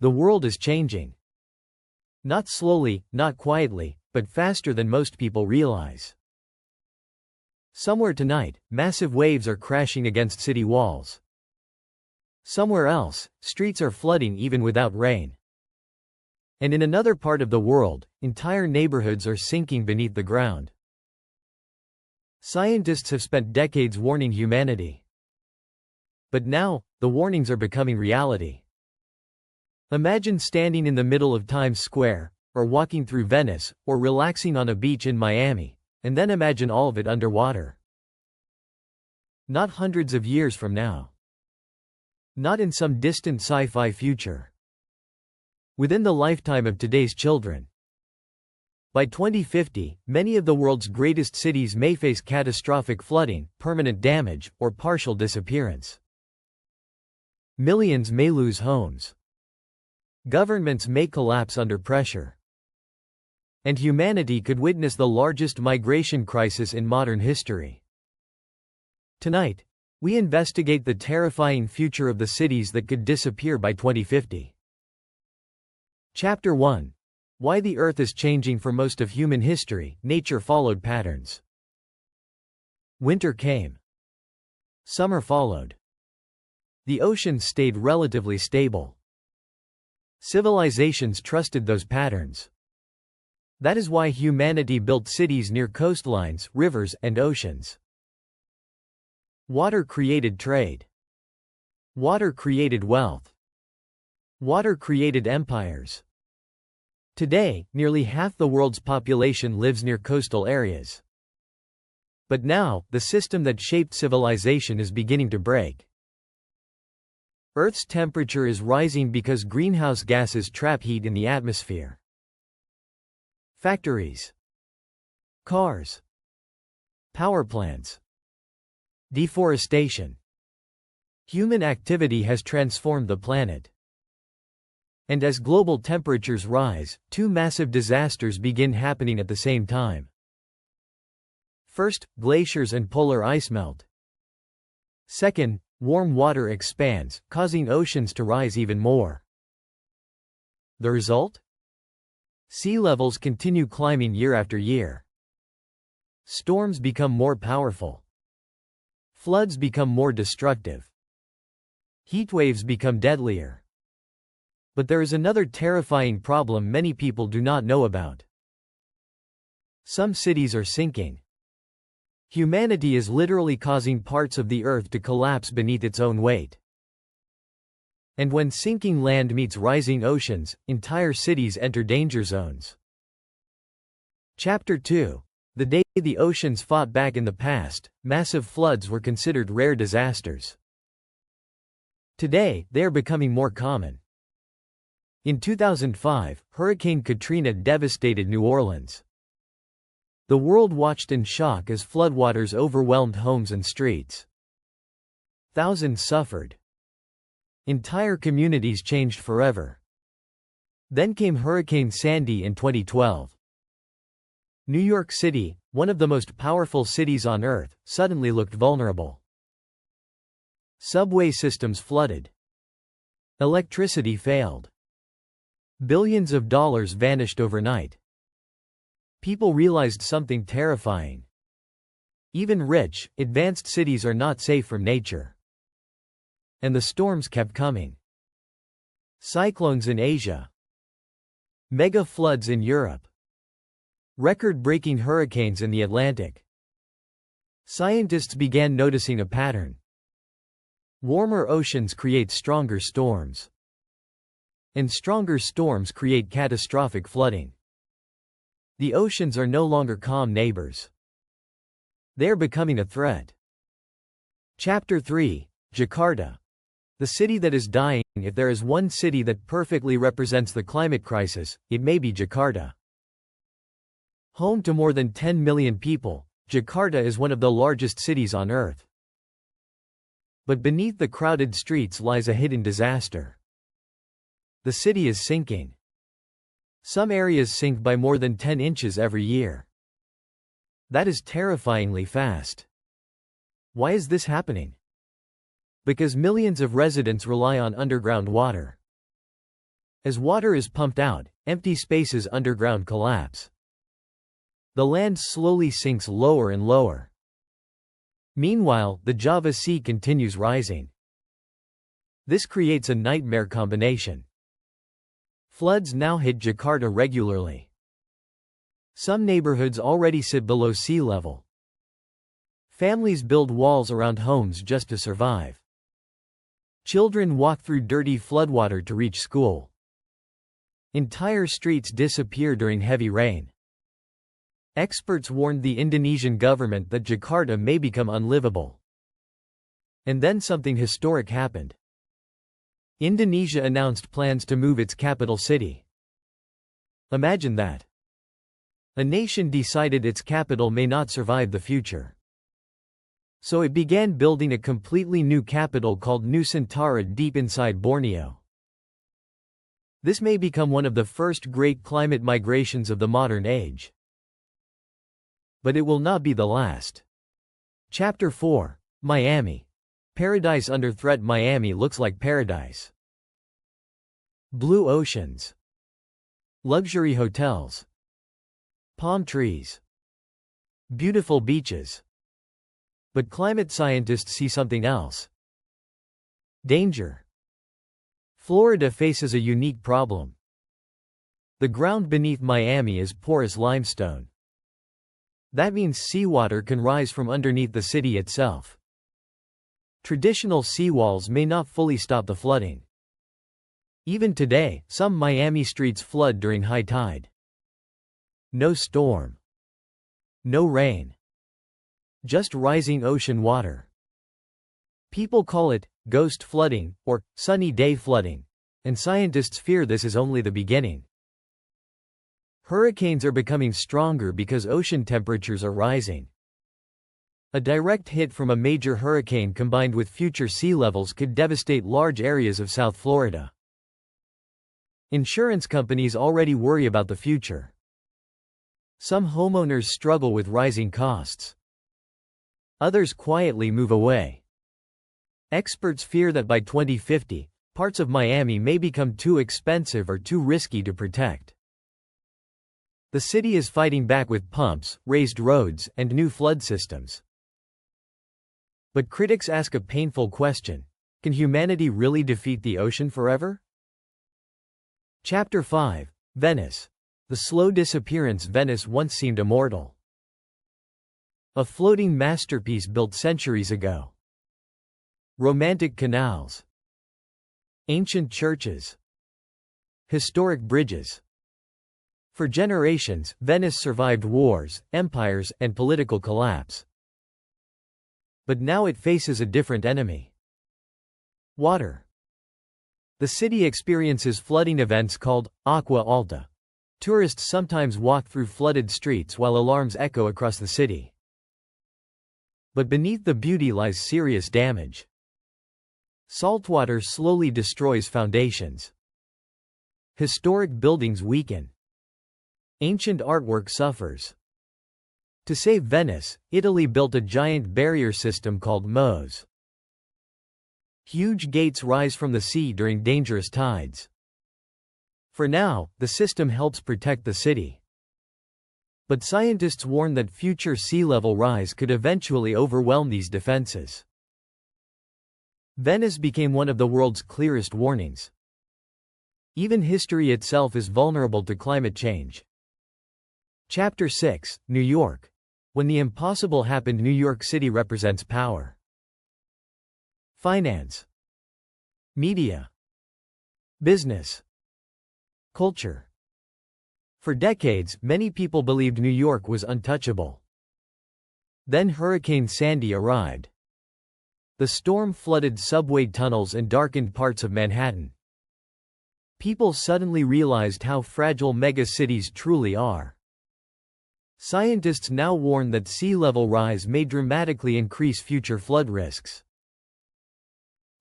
The world is changing. Not slowly, not quietly, but faster than most people realize. Somewhere tonight, massive waves are crashing against city walls. Somewhere else, streets are flooding even without rain. And in another part of the world, entire neighborhoods are sinking beneath the ground. Scientists have spent decades warning humanity. But now, the warnings are becoming reality. Imagine standing in the middle of Times Square, or walking through Venice, or relaxing on a beach in Miami, and then imagine all of it underwater. Not hundreds of years from now. Not in some distant sci-fi future. Within the lifetime of today's children. By 2050, many of the world's greatest cities may face catastrophic flooding, permanent damage, or partial disappearance. Millions may lose homes. Governments may collapse under pressure. And humanity could witness the largest migration crisis in modern history. Tonight, we investigate the terrifying future of the cities that could disappear by 2050. Chapter 1. Why the Earth is changing. For most of human history, nature followed patterns. Winter came. Summer followed. The oceans stayed relatively stable. Civilizations trusted those patterns. That is why humanity built cities near coastlines, rivers, and oceans. Water created trade. Water created wealth. Water created empires. Today, nearly half the world's population lives near coastal areas. But now, the system that shaped civilization is beginning to break. Earth's temperature is rising because greenhouse gases trap heat in the atmosphere. Factories. Cars. Power plants. Deforestation. Human activity has transformed the planet. And as global temperatures rise, two massive disasters begin happening at the same time. First, glaciers and polar ice melt. Second, warm water expands, causing oceans to rise even more. The result? Sea levels continue climbing year after year. Storms become more powerful. Floods become more destructive. Heatwaves become deadlier. But there is another terrifying problem many people do not know about. Some cities are sinking. Humanity is literally causing parts of the earth to collapse beneath its own weight. And when sinking land meets rising oceans, entire cities enter danger zones. Chapter 2. The day the oceans fought back. In the past, massive floods were considered rare disasters. Today, they are becoming more common. In 2005, Hurricane Katrina devastated New Orleans. The world watched in shock as floodwaters overwhelmed homes and streets. Thousands suffered. Entire communities changed forever. Then came Hurricane Sandy in 2012. New York City, one of the most powerful cities on Earth, suddenly looked vulnerable. Subway systems flooded. Electricity failed. Billions of dollars vanished overnight. People realized something terrifying. Even rich, advanced cities are not safe from nature. And the storms kept coming. Cyclones in Asia. Mega floods in Europe. Record-breaking hurricanes in the Atlantic. Scientists began noticing a pattern. Warmer oceans create stronger storms. And stronger storms create catastrophic flooding. The oceans are no longer calm neighbors. They are becoming a threat. Chapter 3. Jakarta. The city that is dying. If there is one city that perfectly represents the climate crisis, it may be Jakarta. Home to more than 10 million people, Jakarta is one of the largest cities on Earth. But beneath the crowded streets lies a hidden disaster. The city is sinking. Some areas sink by more than 10 inches every year. That is terrifyingly fast. Why is this happening? Because millions of residents rely on underground water. As water is pumped out, empty spaces underground collapse. The land slowly sinks lower and lower. Meanwhile, the Java Sea continues rising. This creates a nightmare combination. Floods now hit Jakarta regularly. Some neighborhoods already sit below sea level. Families build walls around homes just to survive. Children walk through dirty floodwater to reach school. Entire streets disappear during heavy rain. Experts warned the Indonesian government that Jakarta may become unlivable. And then something historic happened. Indonesia announced plans to move its capital city. Imagine that. A nation decided its capital may not survive the future. So it began building a completely new capital called Nusantara deep inside Borneo. This may become one of the first great climate migrations of the modern age. But it will not be the last. Chapter 4. Miami. Paradise under threat. Miami looks like paradise. Blue oceans. Luxury hotels. Palm trees. Beautiful beaches. But climate scientists see something else. Danger. Florida faces a unique problem. The ground beneath Miami is porous limestone. That means seawater can rise from underneath the city itself. Traditional seawalls may not fully stop the flooding. Even today, some Miami streets flood during high tide. No storm. No rain. Just rising ocean water. People call it ghost flooding or sunny day flooding, and scientists fear this is only the beginning. Hurricanes are becoming stronger because ocean temperatures are rising. A direct hit from a major hurricane combined with future sea levels could devastate large areas of South Florida. Insurance companies already worry about the future. Some homeowners struggle with rising costs. Others quietly move away. Experts fear that by 2050, parts of Miami may become too expensive or too risky to protect. The city is fighting back with pumps, raised roads, and new flood systems. But critics ask a painful question: can humanity really defeat the ocean forever? Chapter 5. Venice. The slow disappearance. Venice once seemed immortal. A floating masterpiece built centuries ago. Romantic canals. Ancient churches. Historic bridges. For generations, Venice survived wars, empires, and political collapse. But now it faces a different enemy. Water. The city experiences flooding events called acqua alta. Tourists sometimes walk through flooded streets while alarms echo across the city. But beneath the beauty lies serious damage. Saltwater slowly destroys foundations. Historic buildings weaken. Ancient artwork suffers. To save Venice, Italy built a giant barrier system called moats. Huge gates rise from the sea during dangerous tides. For now, the system helps protect the city. But scientists warn that future sea level rise could eventually overwhelm these defenses. Venice became one of the world's clearest warnings. Even history itself is vulnerable to climate change. Chapter 6. New York. When the impossible happened. New York City represents power. Finance. Media. Business. Culture. For decades, many people believed New York was untouchable. Then Hurricane Sandy arrived. The storm flooded subway tunnels and darkened parts of Manhattan. People suddenly realized how fragile megacities truly are. Scientists now warn that sea level rise may dramatically increase future flood risks.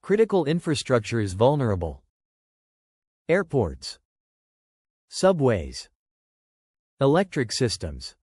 Critical infrastructure is vulnerable. Airports. Subways. Electric systems.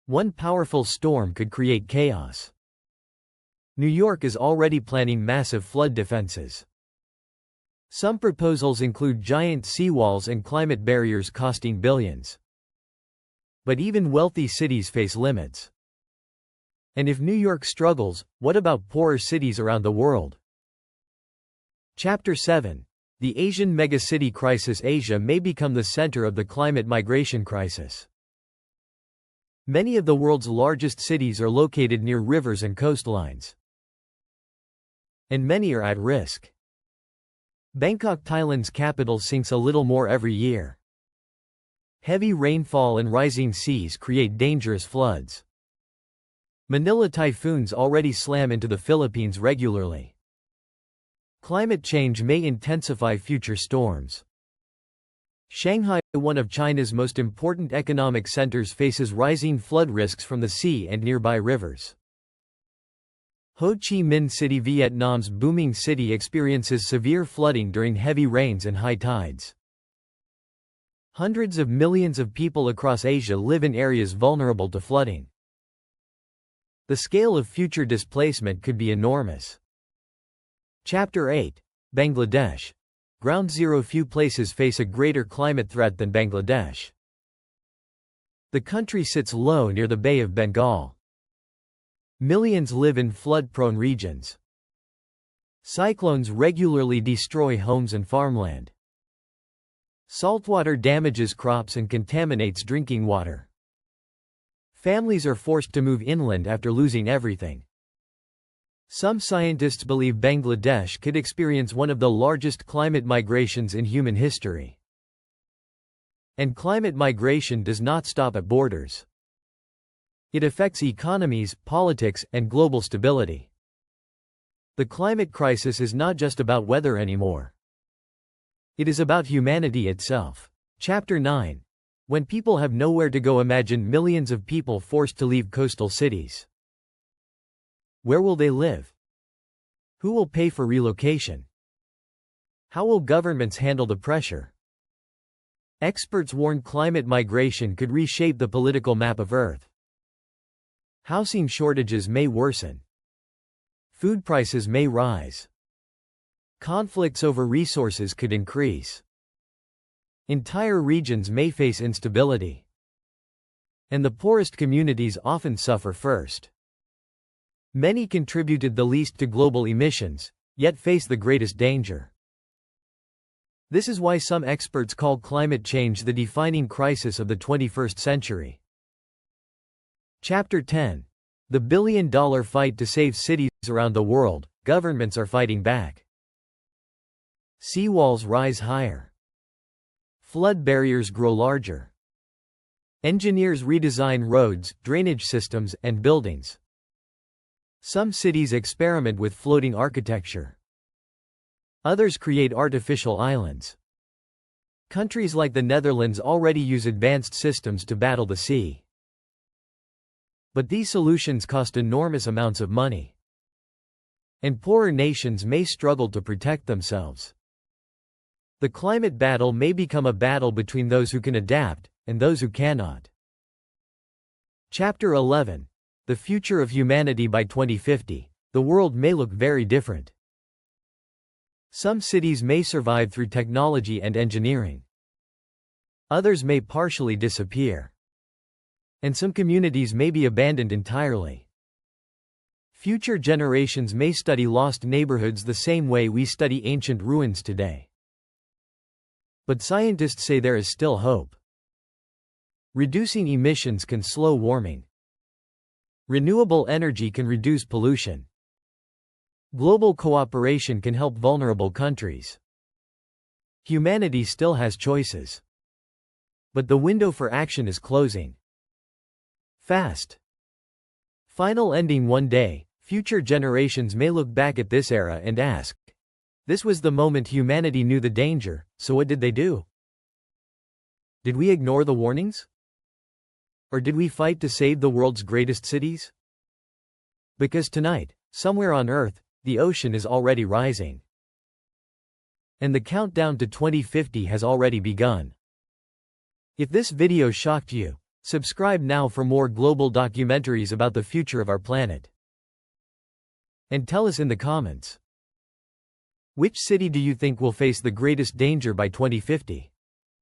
One powerful storm could create chaos. New York is already planning massive flood defenses. Some proposals include giant seawalls and climate barriers costing billions. But even wealthy cities face limits. And if New York struggles, what about poorer cities around the world? Chapter 7. The Asian Megacity Crisis. Asia may become the center of the climate migration crisis. Many of the world's largest cities are located near rivers and coastlines. And many are at risk. Bangkok, Thailand's capital, sinks a little more every year. Heavy rainfall and rising seas create dangerous floods. Manila typhoons already slam into the Philippines regularly. Climate change may intensify future storms. Shanghai, one of China's most important economic centers, faces rising flood risks from the sea and nearby rivers. Ho Chi Minh City, Vietnam's booming city, experiences severe flooding during heavy rains and high tides. Hundreds of millions of people across Asia live in areas vulnerable to flooding. The scale of future displacement could be enormous. Chapter 8. Bangladesh. Ground zero. Few places face a greater climate threat than Bangladesh. The country sits low near the Bay of Bengal. Millions live in flood-prone regions. Cyclones regularly destroy homes and farmland. Saltwater damages crops and contaminates drinking water. Families are forced to move inland after losing everything. Some scientists believe Bangladesh could experience one of the largest climate migrations in human history. And climate migration does not stop at borders. It affects economies, politics, and global stability. The climate crisis is not just about weather anymore. It is about humanity itself. Chapter 9. When people have nowhere to go. Imagine millions of people forced to leave coastal cities. Where will they live? Who will pay for relocation? How will governments handle the pressure? Experts warn climate migration could reshape the political map of Earth. Housing shortages may worsen. Food prices may rise. Conflicts over resources could increase. Entire regions may face instability. And the poorest communities often suffer first. Many contributed the least to global emissions, yet face the greatest danger. This is why some experts call climate change the defining crisis of the 21st century. Chapter 10. The billion-dollar fight to save cities around the world. Governments are fighting back. Seawalls rise higher. Flood barriers grow larger. Engineers redesign roads, drainage systems, and buildings. Some cities experiment with floating architecture. Others create artificial islands. Countries like the Netherlands already use advanced systems to battle the sea. But these solutions cost enormous amounts of money. And poorer nations may struggle to protect themselves. The climate battle may become a battle between those who can adapt and those who cannot. Chapter 11. The future of humanity. By 2050, the world may look very different. Some cities may survive through technology and engineering. Others may partially disappear. And some communities may be abandoned entirely. Future generations may study lost neighborhoods the same way we study ancient ruins today. But scientists say there is still hope. Reducing emissions can slow warming. Renewable energy can reduce pollution. Global cooperation can help vulnerable countries. Humanity still has choices. But the window for action is closing. Fast. Final ending. One day, future generations may look back at this era and ask, this was the moment humanity knew the danger, so what did they do? Did we ignore the warnings? Or did we fight to save the world's greatest cities? Because tonight, somewhere on Earth, the ocean is already rising. And the countdown to 2050 has already begun. If this video shocked you, subscribe now for more global documentaries about the future of our planet. And tell us in the comments. Which city do you think will face the greatest danger by 2050?